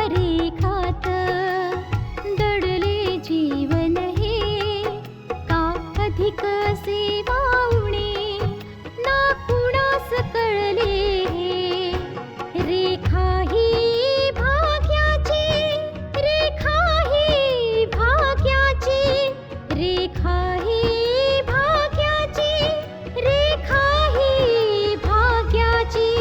रेखात दडले जीवन हे का अधिक सेवा उणे ना कुणास कळले हे रेखा ही भाग्याची रेखा ही भाग्याची रेखा ही भाग्याची रेखा ही भाग्याची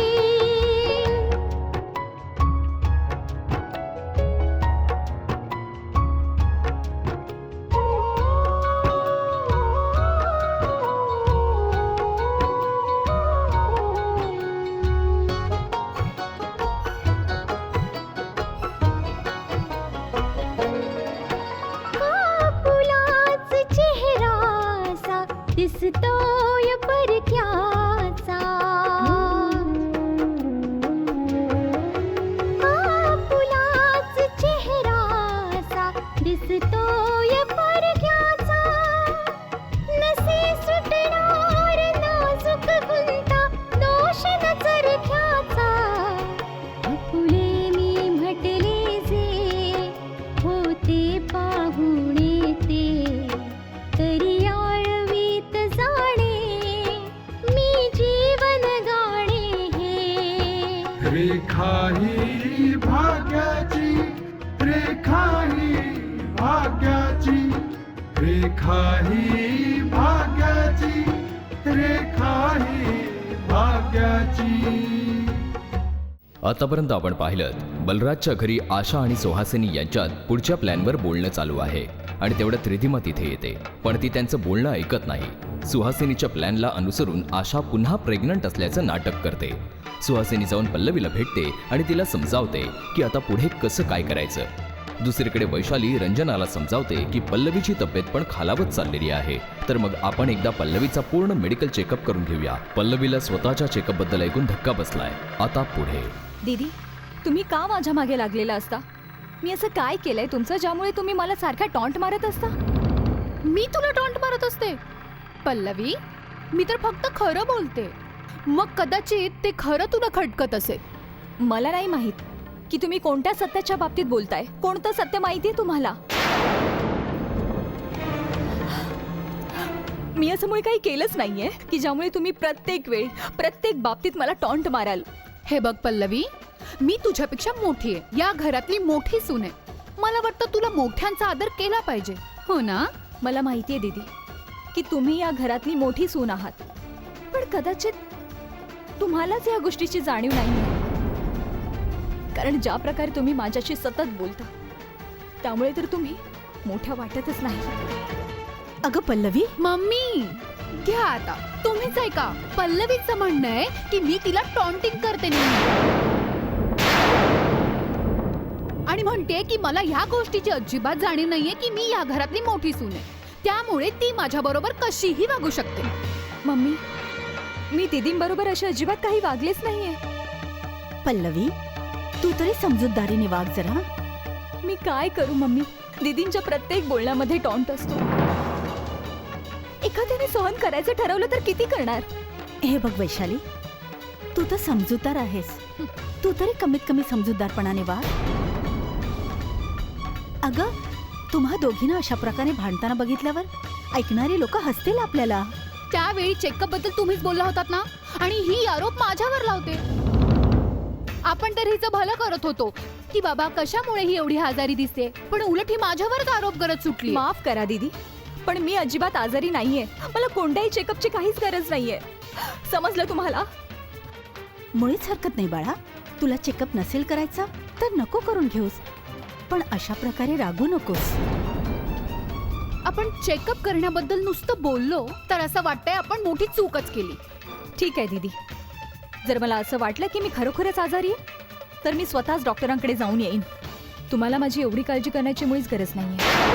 फुलाच चेहरासा दिसतोय परक्याचा फुलाच चेहरासा दिसतोय परक्याचा नसे सुटणार नाजूक गुंता दोष न चरख्याचा फुले मी म्हटले जे होते पाहुणे ते तरी आळवीत जाणे मी जीवन गाणे हे रेखा ही भाग्याची रेखा ही भाग्याची रेखा ही भाग्याची रेखा ही भाग्याची. आतापर्यंत आपण पाहिलं बलराजच्या घरी आशा आणि सुहासिनी यांच्यात पुढच्या प्लॅनवर बोलणं चालू आहे आणि तेवढ्यात रिधिमा तिथे येते, पण ती त्यांचं बोलणं ऐकत नाही. सुहासिनीच्या प्लॅनला अनुसरून आशा पुन्हा प्रेग्नंट असल्याचं नाटक करते. सुहासिनी जाऊन पल्लवीला भेटते आणि तिला समजावते की आता पुढे कसं काय करायचं. दुसरीकडे वैशाली रंजनाला समजावते की पल्लवीची तब्येत पण खालावत चाललेली आहे, तर मग आपण एकदा पल्लवीचा पूर्ण मेडिकल चेकअप करून घेऊया. पल्लवीला स्वतःच्या चेकअप बद्दल ऐकून धक्का बसलाय. आता पुढे. दीदी, तुम्ही का माझ्या मागे लागलेला असता? मी असं काय केलंय तुमचं ज्यामुळे तुम्ही मला सारखा टॉन्ट मारत असता? मी तुला टॉन्ट मारत असते? पल्लवी, मी तर फक्त खरं बोलते. मग कदाचित ते खरं तुला खटकत असेल. मला नाही माहित की तुम्ही कोणत्या सत्याच्या बाबतीत बोलताय. कोणतं सत्य माहितीये तुम्हाला? मी असं मुळे काही केलंच नाहीये की ज्यामुळे तुम्ही प्रत्येक वेळी प्रत्येक बाबतीत मला टॉन्ट माराल. हे बघ पल्लवी, मी तुझ्यापेक्षा मोठी आहे, या घरातली मोठी सून आहे. मला वाटतं तुला मोठ्यांचा आदर केला पाहिजे, हो ना? मला माहितीये दीदी की तुम्ही या घरातली मोठी सून आहात, पण कदाचित तुम्हालाच या गोष्टीची जाणीव नाही. कारण ज्या प्रकारे तुम्ही माझ्याशी सतत बोलता त्यामुळे तर तुम्ही मोठ्या वाटतच नाही. अगं पल्लवी, मम्मी घ्या आता, तुम्हीच ऐका. पल्लवीचं म्हणणं आहे की मी तिला टॉन्टिंग करते आणि म्हणते की मला ह्या गोष्टीची अजिबात जाणीव नाहीये की मी या घरातली मोठी सून आहे, त्यामुळे ती माझ्या बरोबर कशीही वागू शकते. मम्मी, मी दीदींबरोबर अशी अजिबात काही वागलेच नाहीये. पल्लवी, तू तरी समजूतदारीने वाग जरा. मी काय करू मम्मी? दीदींच्या प्रत्येक बोलण्यामध्ये टॉन्ट असतो. एखाद्याने सहन करायचं ठरवलं तर किती करणार? हे बघ वैशाली, तू तर समजूतदार आहेस, तू तरी कमीत कमी समजूतदारपणाने वाग. अगं, तुम्हा दोघींना अशा प्रकारे भांडताना बघितल्यावर ऐकणारी लोक हसतील आपल्याला. त्यावेळी चेकअप बद्दल तुम्हीच बोलला होतात ना, आणि ही आरोप माझ्यावर लावते. आपण तर हिचं भलं करत होतो की बाबा कशामुळे ही एवढी आजारी दिसते, पण उलट ही माझ्यावरच आरोप करत सुटली. माफ करा दीदी, पण मी अजिबात आजारी नाहीये. मला कोणत्याही चेकअपची काहीच गरज नाहीये. समजलं तुम्हाला? मुळीच हरकत नाही बाळा. तुला चेकअप नसेल करायचा तर नको करून घेऊस, पण अशा प्रकारे रागू नकोस. आपण चेकअप करण्याबद्दल नुसतं बोललो तर असं वाटतंय आपण मोठी चूकच केली. ठीक आहे दीदी, जर मला असं वाटलं की मी खरोखरच आजारी आहे तर मी स्वतःच डॉक्टरांकडे जाऊन येईन. तुम्हाला माझी एवढी काळजी करण्याची मुळीच गरज नाहीये.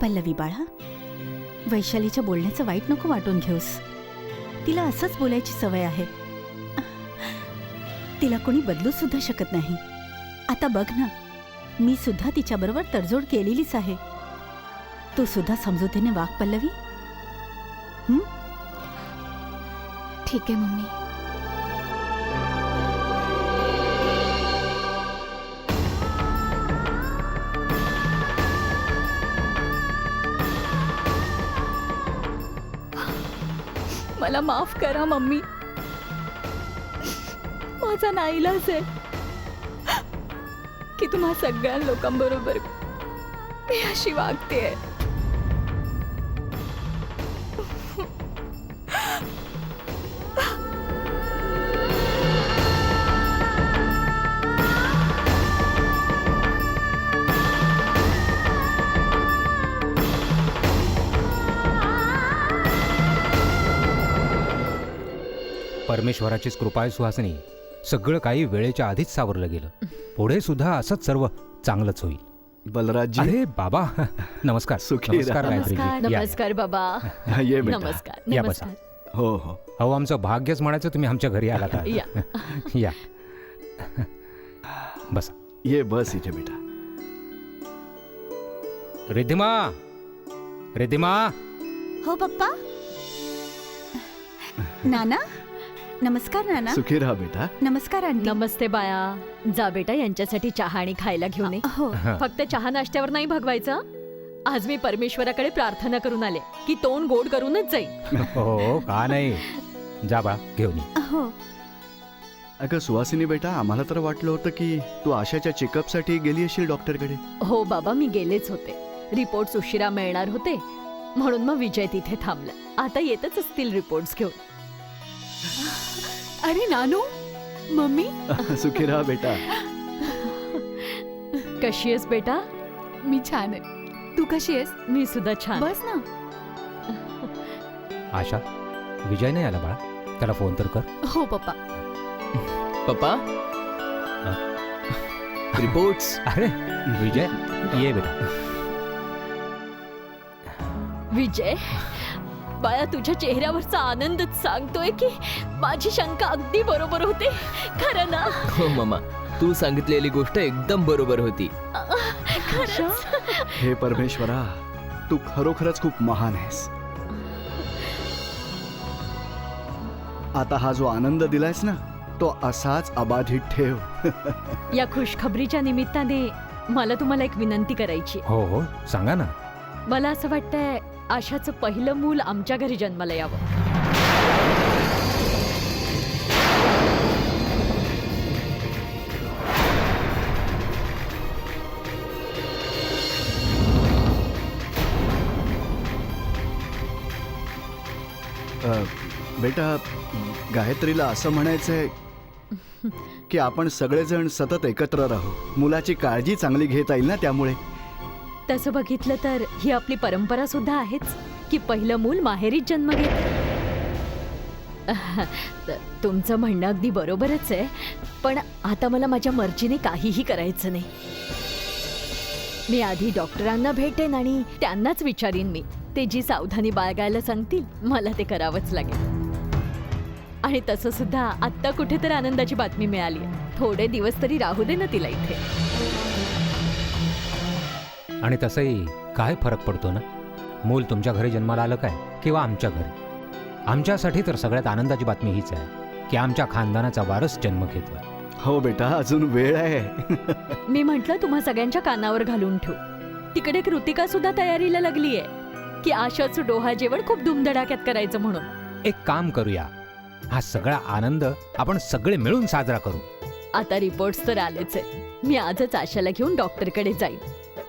पल्लवी बाळा, वैशालीच्या बोलण्याचं वाईट नको वाटून घेऊस. तिला असंच बोलायची सवय आहे. तिला कोणी बदलू सुद्धा शकत नाही. आता बघ ना, मी सुद्धा तिच्याबरोबर तडजोड केलेलीच आहे. तू सुद्धा समजुतीने वाग पल्लवी. ठीक आहे मम्मी. मला माफ करा मम्मी. माझा नाईलाज आहे की तुम्हा सगळ्या लोकांबरोबर मी अशी वागतेय. परमेश्वराचीच कृपा आहे सुहासिनी. सगळं काही वेळेच्या आधीच सावरलं गेलं. पुढे सुद्धा असंच सर्व चांगलंच होईल. बलराजजी, अरे बाबा, नमस्कार. सुखी नमस्कार राहा. गायत्रीजी. या. नमस्कार बाबा. ये बेटा. नमस्कार. या बसा. हो हो. अहो, आमचं भाग्यच म्हणायचं तुम्ही आमच्या घरी आलात आज. या. या बसा. ये बस इथे बेटा. रिद्धिमा, रिद्धिमा. हो पप्पा. नाना, नमस्कार नाना. सुखी राहा बेटा. नमस्कार आंटी. नमस्ते बाया. जा बेटा, यांच्यासाठी चहा आणि खायला घेऊन ये. हो. फक्त चहा नाश्त्यावर नाही भगवायचं. आज मी परमेश्वराकडे प्रार्थना करून आले की तोंड गोड करूनच जाईल. हो का नाही. जा बा, घेऊन ये. हो. अगं सुहासिनी बेटा, आम्हाला तर वाटलं होतं की तू आशाच्या चेकअपसाठी गेली असेल डॉक्टरकडे. हो बाबा, मी गेलेच होते. रिपोर्ट्स उशिरा मिळणार होते म्हणून मग विजय तिथे थांबला. आता येतच असतील रिपोर्ट्स घेऊन. अरे नानू, मम्मी. सुखी राहा बेटा. कशी आहेस बेटा? मी छान आहे. तू कशी आहेस? मी सुद्धा छान. बस ना. आशा, विजय नाही आला बाळा. त्याला फोन तर कर. हो पप्पा. पप्पा, रिपोर्ट्स. अरे विजय, ये बेटा. विजय बाळा, तुझ्या चेहऱ्यावरचा आनंदच सांगतोय की माझी शंका अगदी बरोबर होते. खरं ना? हो मामा, तू सांगितलेली गोष्ट एकदम बरोबर होती. खरंच? हे परमेश्वरा, तू खरोखरच खूप महान आहेस. आता हा जो आनंद दिलायस ना, तो असाच अबाधित ठेव. या खुशखबरीच्या निमित्ताने मला तुम्हाला एक विनंती करायची. हो हो, सांगा ना. मला असं वाटतंय आशाचं पहिलं मूल आमच्या घरी जन्माला यावं. बेटा, गायत्रीला असं म्हणायचंय की आपण सगळेजण सतत एकत्र राहू. मुलाची काळजी चांगली घेता येईल ना त्यामुळे. तसं बघितलं तर ही आपली परंपरा सुद्धा आहेच की पहिलं मूल माहेरीच जन्म घेत. तुमचं म्हणणं अगदी बरोबरच आहे, पण आता मला माझ्या मर्जीने काहीही करायचं नाही. मी आधी डॉक्टरांना भेटेन आणि त्यांनाच विचारीन. मी ते जी सावधानी बाळगायला सांगतील मला ते करावंच लागेल. आणि तसं सुद्धा आत्ता कुठे तर आनंदाची बातमी मिळाली. थोडे दिवस तरी राहू दे ना तिला इथे. आणि तसंही काय फरक पडतो ना, मूल तुमच्या घरी जन्माला आलं काय किंवा आमच्या घरी. आमच्यासाठी तर सगळ्यात आनंदाची बातमी हीच आहे की आमच्या खानदानाचा वारस जन्म घेतोय. हो बेटा, अजून वेळ आहे. मी म्हटलं तुम्हा सगळ्यांच्या कानावर घालून ठेवू. तिकडे कृतिका सुद्धा तयारीला लागलीये की आशाचं डोहा जेवण खूप धुमधडाक्यात करायचं म्हणून. एक काम करूया, हा सगळा आनंद आपण सगळे मिळून साजरा करू. आता रिपोर्ट्स तर आलेच आहे. मी आजच आशाला घेऊन डॉक्टरकडे जाईन.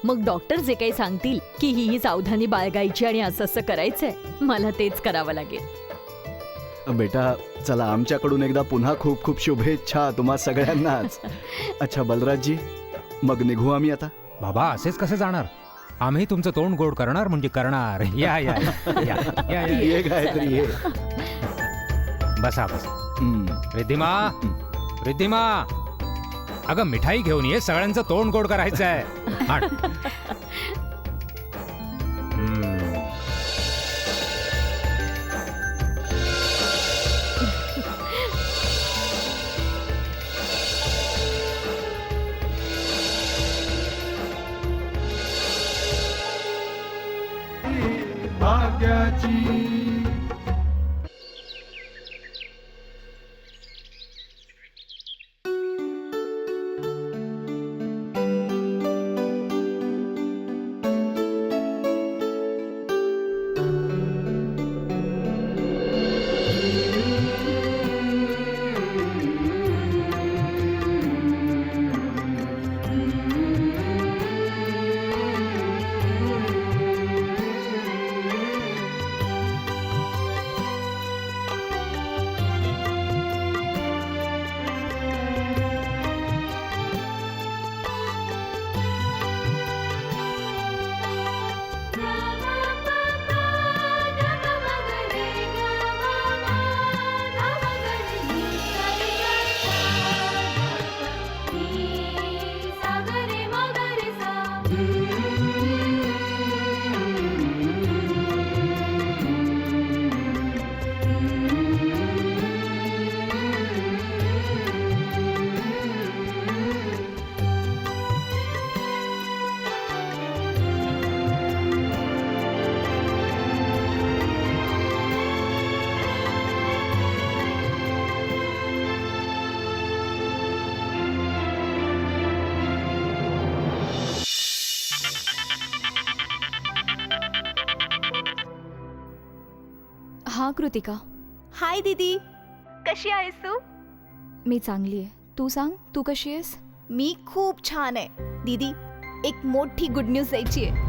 मग डॉक्टर जे काही सांगतील की ही सावधानी बाळगायची आणि असं असं करायचंय, मला तेच करावं लागेल. बेटा चला, आमच्याकडून एकदा पुन्हा खूप खूप शुभेच्छा तुम्हा सगळ्यांनाच. अच्छा बलराजजी, मग निघू आम्ही आता. बाबा, असेच कसे जाणार? आम्ही तुमचं तोंड गोड करणार म्हणजे करणार. या या या या या या. ये गायत्री ये. बसा बसा. हम्म. रिद्धिमा, रिद्धिमा, अगं मिठाई घेऊन ये, सगळ्यांचं तोंड गोड करायचं आहे. आण. भाग्याची. हा कृतिका, हाय दीदी, कशी आहेस तू? मी चांगली आहे. तू सांग, तू कशी आहेस? मी खूप छान आहे दीदी. एक मोठी गुड न्यूज द्यायची आहे.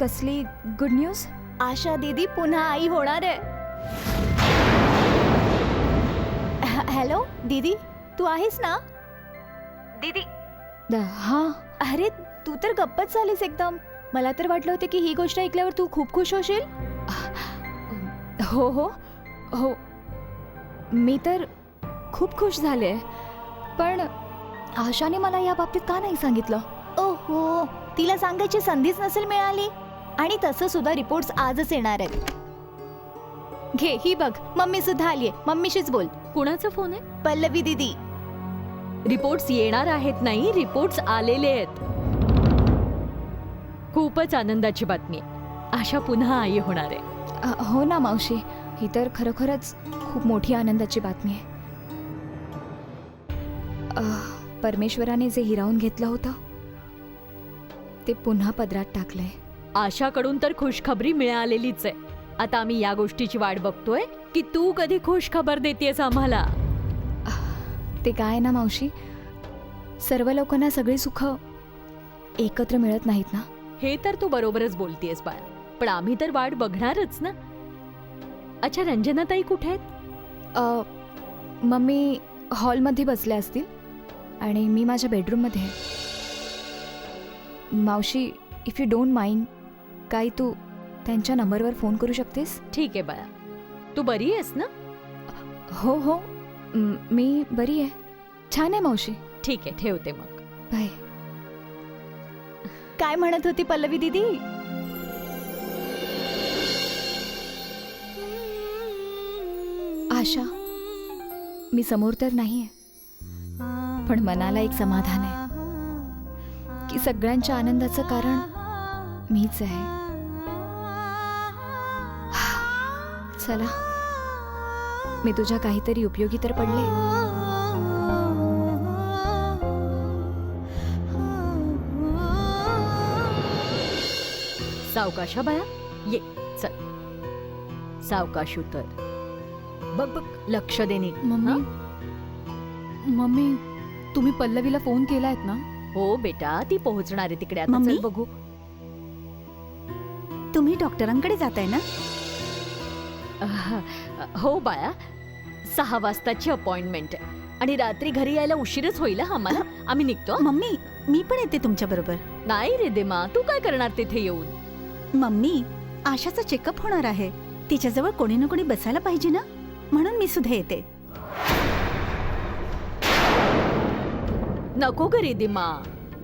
कसली गुड न्यूज? आशा दीदी पुन्हा आई होणार आहे. हॅलो दीदी, तू आहेस ना? दीदी, हा, अरे तू तर गप्पच झालीस एकदम. मला तर वाटलं होतं की ही गोष्ट ऐकल्यावर तू खूप खुश होशील. हो हो हो, मी तर खूप खुश झाले, पण आशाने मला या बाबतीत का नाही सांगितलं? ओहो, तिला सांगायची संधीच नसेल मिळाली. आणि तसं सुद्धा रिपोर्ट्स आजच येणार आहेत. घे ही बघ, मम्मी सुद्धा आलीये. मम्मीशीच बोल. कुणाचा फोन आहे? पल्लवी दीदी. रिपोर्ट्स येणार आहेत नाही, रिपोर्ट्स आलेले आहेत. खूपच आनंदाची बातमी आहे. आशा पुन्हा आई होणार आहे. हो ना मावशी, ही तर खरोखरच खूप मोठी आनंदाची बातमी आहे. परमेश्वराने जे हिरावून घेतलं होतं ते पुन्हा पदरात टाकलंय. आशाकडून तर खुशखबरी मिळालेलीच आहे. आता आम्ही या गोष्टीची वाट बघतोय की तू कधी खुशखबर देतेस आम्हाला. ते काय ना मावशी, सर्व लोकांना सगळी सुख एकत्र मिळत नाहीत ना. हे तर तू बरोबरच बोलतेस बाळा, पण आम्ही तर वाट बघणारच ना. अच्छा, रंजनाताई कुठे आहेत? मम्मी हॉलमध्ये बसल्या असतील आणि मी माझ्या बेडरूममध्ये आहे. मावशी, इफ यू डोंट माइंड, काय तू त्यांच्या नंबरवर फोन करू शकतेस? ठीक आहे बाळा, तू बरी आहेस ना? हो हो, मी बरी आहे. छान आहे मावशी. ठीक आहे, ठेवते मग. बाय. काय म्हणत होती पल्लवी दीदी? आशा, मी समोर तर नाहीये, पण मनाला एक समाधान आहे की सगळ्यांच्या आनंदाचं कारण मीच आहे. चला, मी तुझ्या काहीतरी उपयोगी तर पडले. सावकाशा बाळा, ये चल. सावकाश उतर. बघ बघ, लक्ष देणे. मम्मी, तुम्ही पल्लवीला फोन केलायत ना? हो बेटा, ती पोहोचणार आहे तिकडे. आता मम्मी? चल बघू. तुम्ही डॉक्टरांकडे जाताय ना? हो बाळा, 6 वाजताची अपॉइंटमेंट आहे आणि रात्री घरी यायला उशीरच होईल हा आम्हाला. आम्ही निघतो. मम्मी, मी पण येते तुमच्या बरोबर. नाही रे देमा, तू काय करणार तिथे येऊन? मम्मी, आशाचा चेकअप होणार आहे. तिच्याजवळ कोणी ना कोणी बसायला पाहिजे ना, म्हणून मी सुद्धा येते. नको ग रे दिमा.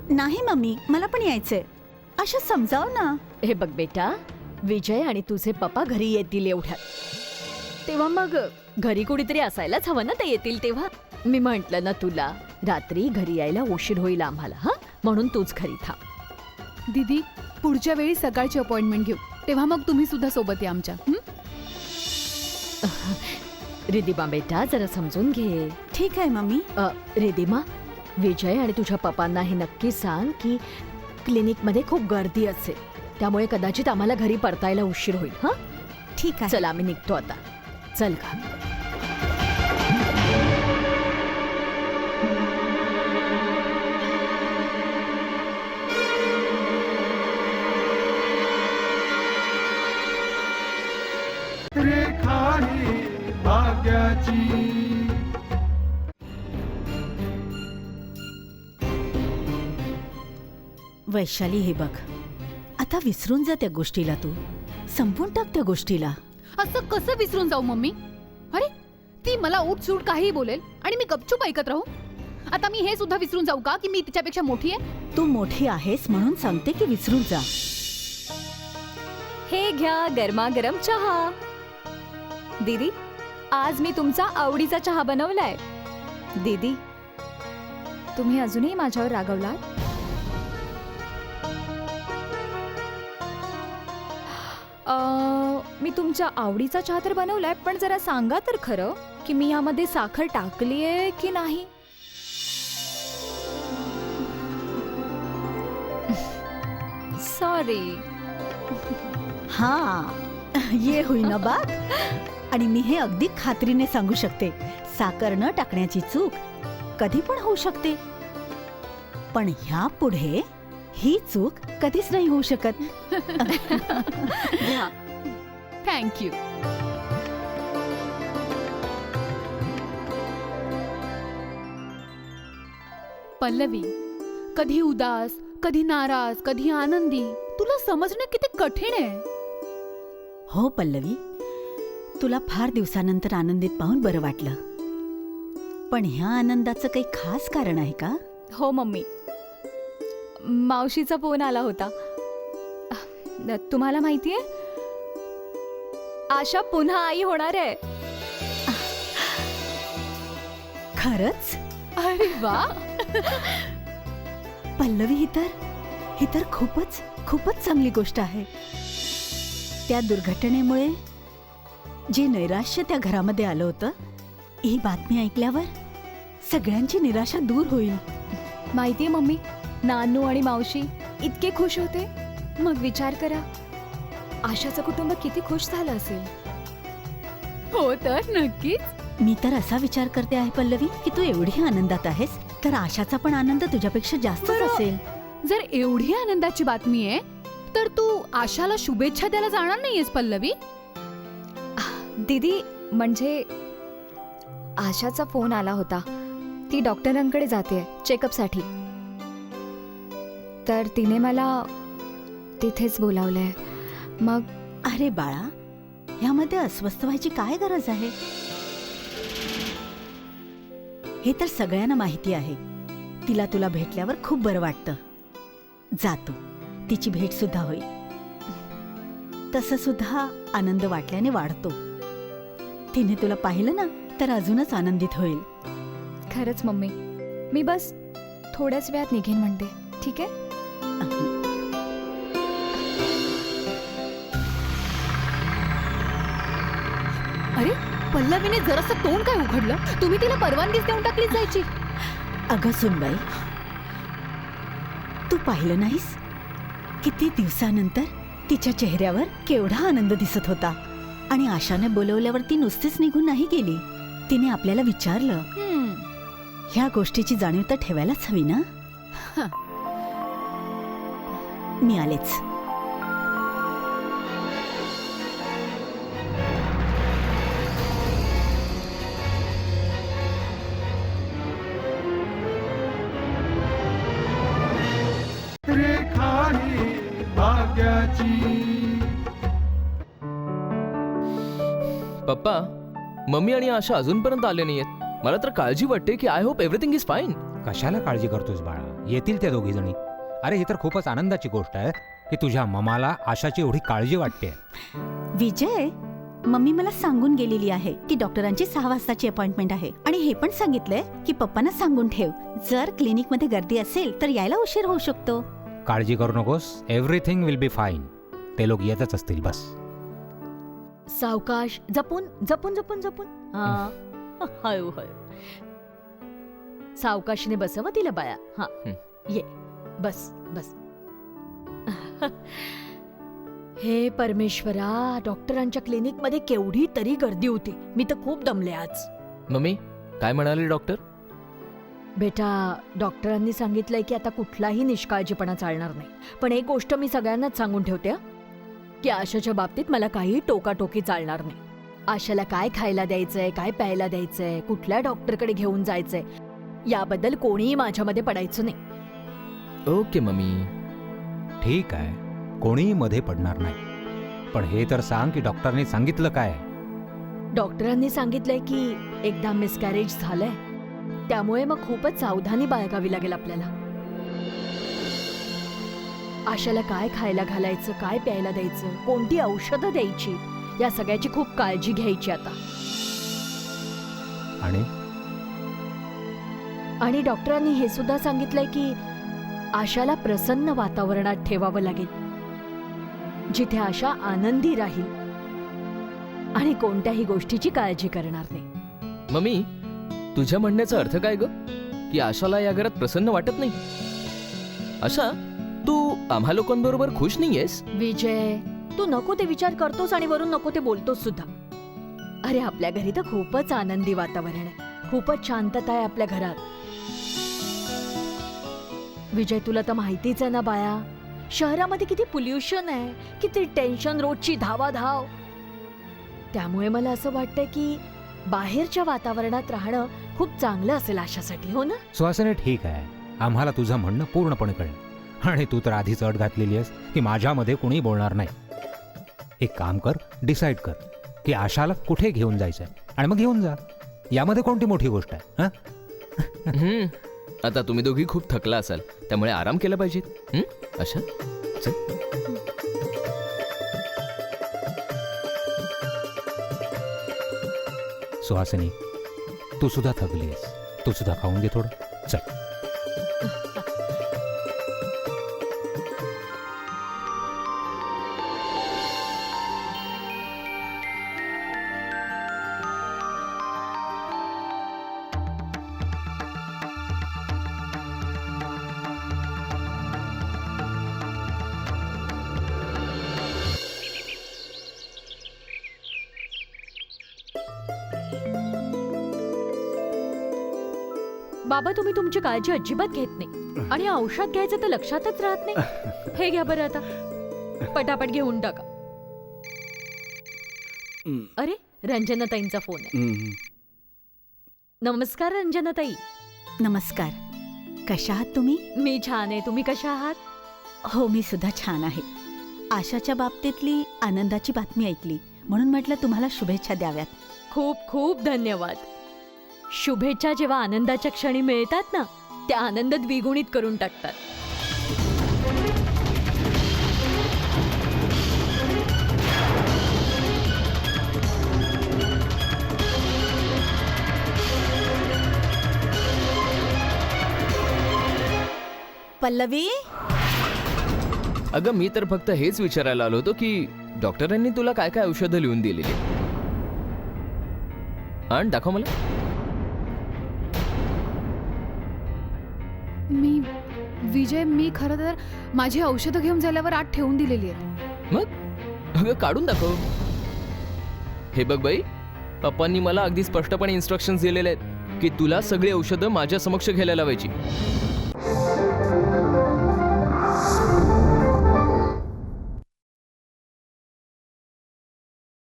नाही मम्मी, मला पण यायचंय. आशा समजाव ना. हे बघ बेटा, विजय आणि तुझे पप्पा घरी येतील एवढ्यात. तेव्हा मग घरी कोणीतरी असायलाच हवं ना, ते येतील तेव्हा. मी म्हंटल ना तुला, रात्री घरी यायला उशीर होईल आम्हाला, हा, म्हणून तूच घरी थांब. दीदी, पुढच्या वेळी सकाळची अपॉइंटमेंट घेऊ. तेव्हा मग तुम्ही सुद्धा सोबत या आमच्या. हं? रिदिमा बेटा जरा समजून घे. ठीक आहे मम्मी. रिदिमा, विजय आणि तुझ्या पप्पांना हे नक्की सांग की क्लिनिकमध्ये खूप गर्दी असेल, त्यामुळे कदाचित आम्हाला घरी परतायला उशीर होईल. हा, ठीक आहे. चला आम्ही निघतो आता. चल का. रेखा ही भाग्याची. वैशाली, हे बघ, आता विसरून जा त्या गोष्टीला. तू संपून टाक त्या गोष्टीला. असं कसं विसरून जाऊ मम्मी? अरे ती मला उठसूट काहीही बोलेल आणि मी गपचूप ऐकत राहू? आता मी हे सुद्धा विसरून जाऊ का की मी तिच्यापेक्षा मोठी आहे? तू मोठी आहेस म्हणून सांगते की विसरून जा. हे घ्या गरमागरम चहा. दीदी, आज मी तुमचा आवडीचा चहा बनवलाय. दीदी, तुम्ही अजूनही माझ्यावर रागवलात? मी तुमच्या आवडीचा चहा तर बनवलाय, पण जरा सांगा तर खरं की मी यामध्ये साखर टाकलीये की नाही. सॉरी. हा, ये होईना बात. आणि मी हे अगदी खात्रीने सांगू शकते, साखर न टाकण्याची चूक कधी पण होऊ शकते, पण ह्या पुढे ही चूक कधीच नाही होऊ शकत. थँक्यू. पल्लवी, कधी उदास, कधी नाराज, कधी आनंदी, तुला समजणं किती कठीण आहे. हो पल्लवी, तुला फार दिवसानंतर आनंदित पाहून बरं वाटलं, पण ह्या आनंदाचं काही खास कारण आहे का? हो मम्मी, मावशीचा फोन आला होता. तुम्हाला माहितीये, आशा पुन्हा आई होणार आहे. खरंच? अरे वा. पल्लवी, ही तर खूपच चांगली गोष्ट आहे. त्या दुर्घटनेमुळे जे नैराश्य त्या घरामध्ये आलं होतं, ही बातमी ऐकल्यावर सगळ्यांची निराशा दूर होईल. माहितीये मम्मी, नानू आणि मावशी इतके खुश होते. मग विचार करा, आशाचं कुटुंब किती खुश झालं असेल. हो तर नक्कीच. मी तर असा विचार करते आहे पल्लवी की तू एवढी आनंदात आहेस तर आशाचा पण आनंद तुझ्यापेक्षा जास्तच बरं. असेल. जर एवढी आनंदाची बातमी आहे तर तू आशाला शुभेच्छा द्यायला जाणार नाहीयेस पल्लवी? दीदी, म्हणजे आशाचा फोन आला होता. ती डॉक्टरांकडे जाते चेकअपसाठी, तर तिने मला तिथेच बोलावलंय. मग अरे बाळा, ह्यामध्ये अस्वस्थ व्हायची काय गरज आहे? हे तर सगळ्यांना माहिती आहे. तिला तुला भेटल्यावर खूप बरं वाटतं. जातो, तिची भेट सुद्धा होईल. तसं सुद्धा आनंद वाटल्याने वाढतो. तिने तुला पाहिलं ना तर अजूनच आनंदित होईल. खरंच मम्मी, मी बस थोड्याच वेळात निघेन म्हणते. ठीक आहे? अरे पल्लवीने जरासं तोंड काय उघडलं? तुम्ही तिला परवानगीच देऊन टाकली जायची. अगं सुनबाई, तू पाहिलं नाहीस किती दिवसानंतर तिच्या चेहऱ्यावर केवढा आनंद दिसत होता. आणि आशाने बोलवल्यावर ती नुसतीच निघून नाही गेली. तिने आपल्याला विचारलं. ह्या गोष्टीची जाणीव तर ठेवायलाच हवी ना. मी आलेच. रेखा ही भाग्याची. पप्पा, मम्मी आणि आशा अजूनपर्यंत आले नाहीयेत. मला तर काळजी वाटते की I hope everything is fine. कशाला काळजी करतोस बाळा? येतील त्या दोघी जणी. अरे, ही तर खूपच आनंदाची गोष्ट आहे की तुझ्या ममाला आशाची एवढी काळजी वाटते. विजय, मम्मी मला सांगून गेलेली आहे की डॉक्टरांची 6 वाजताची अपॉइंटमेंट आहे. आणि हे पण सांगितलंय की पप्पांना सांगून ठेव, जर क्लिनिक मध्ये गर्दी असेल तर यायला उशीर होऊ शकतो. काळजी करू नकोस, एव्हरीथिंग विल बी फाईन. ते लोक येतच असतील बस. सावकाश, जपून जपून जपून जपून. हा, हळू हळू. सावकाशने बसव तिला बाया. हा, ये बस बस. हे परमेश्वरा, डॉक्टरांच्या क्लिनिक मध्ये केवढी तरी गर्दी होती. मी तर खूप दमले आज. मम्मी काय म्हणाले डॉक्टर? बेटा, डॉक्टरांनी सांगितलंय की आता कुठलाही निष्काळजीपणा चालणार नाही. पण एक गोष्ट मी सगळ्यांनाच सांगून ठेवते हं, की आशाच्या बाबतीत मला काही टोकाटोकी चालणार नाही. आशाला काय खायला द्यायचंय, काय प्यायला द्यायचंय, कुठल्या डॉक्टरकडे घेऊन जायचंय, याबद्दल कोणीही माझ्यामध्ये पडायचं नाही. Okay mummy. ठीक आहे, कोणीही मध्ये पडणार नाही. पण हे तर सांग की डॉक्टरने सांगितलं काय? डॉक्टरांनी सांगितलंय की एकदा मिसकॅरेज झालंय, त्यामुळे मग खूपच सावधानी बाळगावी लागेल आपल्याला. आशाला काय खायला घालायचं, काय प्यायला द्यायचं, कोणती औषधं द्यायची, या सगळ्याची खूप काळजी घ्यायची आता. आणि डॉक्टरांनी हे सुद्धा सांगितलंय की आशाला प्रसन्न वातावरणात ठेवावं लागेल, जिथे आशा आनंदी राहील आणि कोणत्याही गोष्टीची काळजी करणार नाही. मम्मी, तुझ्या म्हणण्याचा अर्थ काय ग? की आशाला या घरात प्रसन्न वाटत नाही? आशा, तू आम्हा लोकांबरोबर खुश नाहीयेस? विजय, तू नको ते विचार करतोस आणि वरून नको ते बोलतोस सुद्धा. अरे, आपल्या घरी तर खूपच आनंदी वातावरण आहे, खूपच शांतता आहे आपल्या घरात. विजय, तुला तर माहितीच आहे ना बाया, शहरामध्ये किती पोल्युशन आहे, किती टेन्शन, रोजची धावाधाव. त्यामुळे मला असं वाटतंय की बाहेरच्या वातावरणात राहणं खूप चांगलं असेल आशासाठी, हो ना? सुहासिनी, ठीक आहे, आम्हाला तुझं म्हणणं पूर्णपणे कळलं. आणि तू तर आधीच अट घातलेली आहेस की माझ्यामध्ये कोणी बोलणार नाही. एक काम कर, डिसाईड कर की आशाला कुठे घेऊन जायचंय आणि मग घेऊन जा. यामध्ये कोणती मोठी गोष्ट आहे? हम्म. आता तुम्ही दोघी खूप थकला असाल, त्यामुळे आराम केला पाहिजे. आशा, चल. सुहासिनी, तू सुद्धा थकली आहेस, तू सुद्धा खाऊन घे थोडं. चल. बाबा, तुम्ही तुमची काळजी अजिबात घेत नाही आणि औषध घ्यायचं तर लक्षातच राहत नाही. हे घ्या बरं, आता पटापट घेऊन टाका. अरे, रंजनाताईंचा फोन आहे. नमस्कार रंजनाताई. नमस्कार. कशा आहात तुम्ही? मी छान आहे, तुम्ही कशा आहात? हो, मी सुद्धा छान आहे. आशाच्या बाबतीतली आनंदाची बातमी ऐकली म्हणून म्हटलं तुम्हाला शुभेच्छा द्याव्यात. खूप खूप धन्यवाद. शुभेच्छा जेव्हा आनंदाच्या क्षणी मिळतात ना, त्या आनंद द्विगुणित करून टाकतात. पल्लवी, अगं, मी तर फक्त हेच विचारायला आलो होतो की डॉक्टरांनी तुला काय काय औषधं लिहून दिलेली. आणि दाखव मला. विजय, मी खरं तर माझी औषधं घेऊन झाल्यावर आत ठेवून दिलेली आहेत. मग अगं, काढून दाखव. हे बघ बाई, पप्पांनी मला अगदी स्पष्टपणे इन्स्ट्रक्शन्स दिलेले आहेत की तुला सगळी औषधं माझ्या समक्ष घ्यायला लावायची.